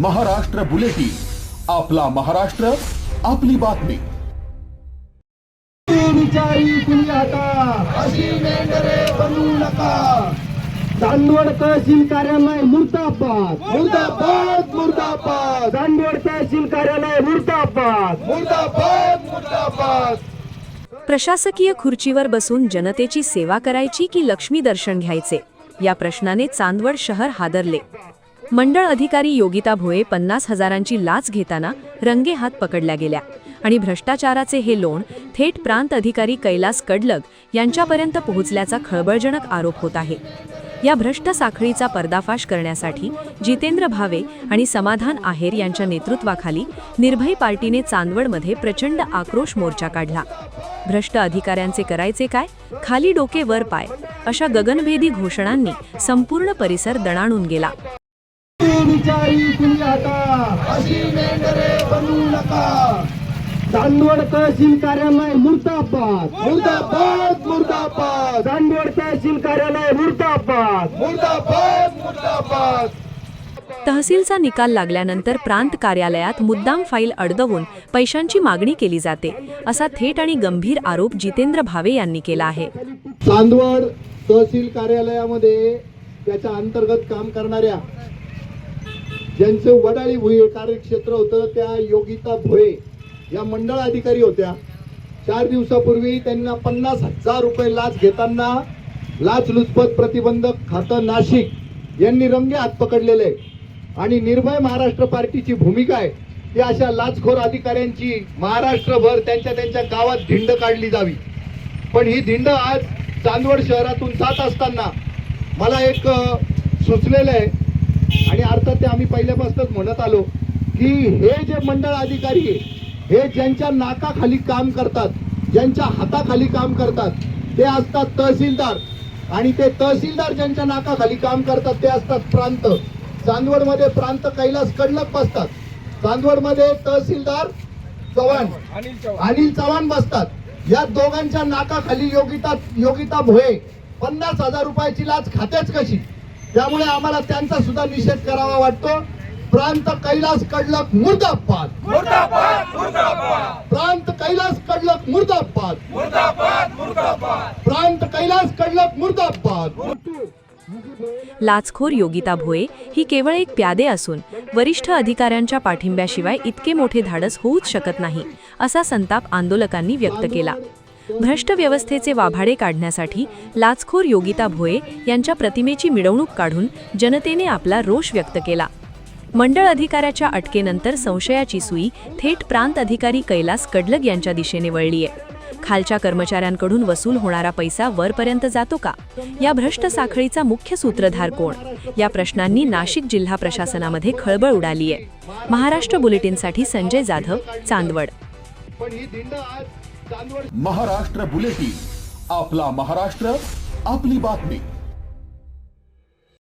Maharashtra bulletin, आपला महाराष्ट्र, आपली बातमी. विचारी तुम्ही आता अशी मेंढरे बनवू नका. चांदवड तहसील कार्यालय मुर्दाबाद, मुर्दाबाद, मुर्दाबाद. चांदवड तहसील कार्यालय मुर्दाबाद, मुर्दाबाद, मुर्दाबाद. प्रशासकीय खुर्चीवर बसून जनतेची सेवा करायची की लक्ष्मी दर्शन घ्यायचे, या प्रश्नाने चांदवड शहर हादरले. मंडळ अधिकारी योगिता भोये 50,000ची लाच घेताना रंगेहात पकडल्या गेल्या आणि भ्रष्टाचाराचे हे लोण थेट प्रांत अधिकारी कैलास कडलग यांच्यापर्यंत पोहोचल्याचा खळबळजनक आरोप होत आहे. या भ्रष्ट साखळीचा पर्दाफाश करण्यासाठी जितेंद्र भावे आणि समाधान आहेर यांच्या नेतृत्वाखाली निर्भय पार्टीने चांदवडमध्ये प्रचंड आक्रोश मोर्चा काढला. भ्रष्ट अधिकाऱ्यांचे करायचे काय, खाली डोके वर पाय, अशा गगनभेदी घोषणांनी संपूर्ण परिसर दणाणून गेला. विचारी तुम्ही आता अशी मेंढरे बनवू नका. चांदवड तहसील कार्यालय मुर्दाबाद, मुर्दाबाद, मुर्दाबाद. चांदवड तहसील कार्यालय मुर्दाबाद, मुर्दाबाद, मुर्दाबाद. तहसीलचा निकाल लागल्यानंतर प्रांत कार्यालयात मुद्दाम फाईल अडवून पैशांची मागणी केली जाते, असा थेट आणि गंभीर आरोप जितेंद्र भावे यांनी केला आहे. चांदवड तहसील कार्यालयामध्ये त्याच्या अंतर्गत काम करणाऱ्या ज्यांचे वडाळी भुये कार्यक्षेत्र होतं त्या योगिता भोये या मंडळ अधिकारी होत्या. 4 दिवसापूर्वी त्यांना 50,000 रुपये लाच घेताना लाचलुचपत प्रतिबंधक खातं नाशिक यांनी रंगे हात पकडलेले आणि निर्भय महाराष्ट्र पार्टीची भूमिका आहे की अशा लाचखोर अधिकाऱ्यांची महाराष्ट्रभर त्यांच्या गावात धिंड काढली जावी. पण ही धिंड आज चांदवड शहरातून जात असताना मला एक सुचलेलं आहे आणि अर्थात ते आम्ही पहिल्यापासूनच म्हणत आलो की हे जे मंडळ अधिकारी आहे हे ज्यांच्या नाकाखाली काम करतात, ज्यांच्या हाताखाली काम करतात ते असतात तहसीलदार, आणि ते तहसीलदार ज्यांच्या नाकाखाली काम करतात ते असतात प्रांत. चांदवडमध्ये प्रांत कैलास कडलग बसतात, चांदवडमध्ये तहसीलदार चव्हाण अनिल चव्हाण बसतात. या दोघांच्या नाकाखाली योगिता भोये 50,000 रुपयाची लाच खातेच कशी. त्यामुळे आम्हाला त्यांचा सुद्धा निषेध करावा वाटतो. प्रांत कैलास कडलग मुर्दाबाद, मुर्दाबाद, मुर्दाबाद. प्रांत कैलास कडलग मुर्दाबाद, मुर्दाबाद, मुर्दाबाद. प्रांत कैलास कडलग मुर्दाबाद. लाचखोर योगिता भोये ही केवळ एक प्यादे असून वरिष्ठ अधिकाऱ्यांच्या पाठिंब्याशिवाय इतके मोठे धाडस होऊच शकत नाही, असा संताप आंदोलकांनी व्यक्त केला. भ्रष्ट व्यवस्थेचे वाभाडे काढण्यासाठी लाचखोर योगिता भोये यांच्या प्रतिमेची मिरवणूक काढून जनतेने आपला रोष व्यक्त केला. मंडळ अधिकाऱ्याच्या अटकेनंतर संशयाची सुई थेट प्रांत अधिकारी कैलास कडलग यांच्या दिशेने वळलीय. खालच्या कर्मचाऱ्यांकडून वसूल होणारा पैसा वरपर्यंत जातो का? या भ्रष्ट साखळीचा मुख्य सूत्रधार कोण? या प्रश्नांनी नाशिक जिल्हा प्रशासनामध्ये खळबळ उडालीय. महाराष्ट्र बुलेटिनसाठी संजय जाधव, चांदवड. महाराष्ट्र बुलेटिन, आपला महाराष्ट्र, आपली बातमी.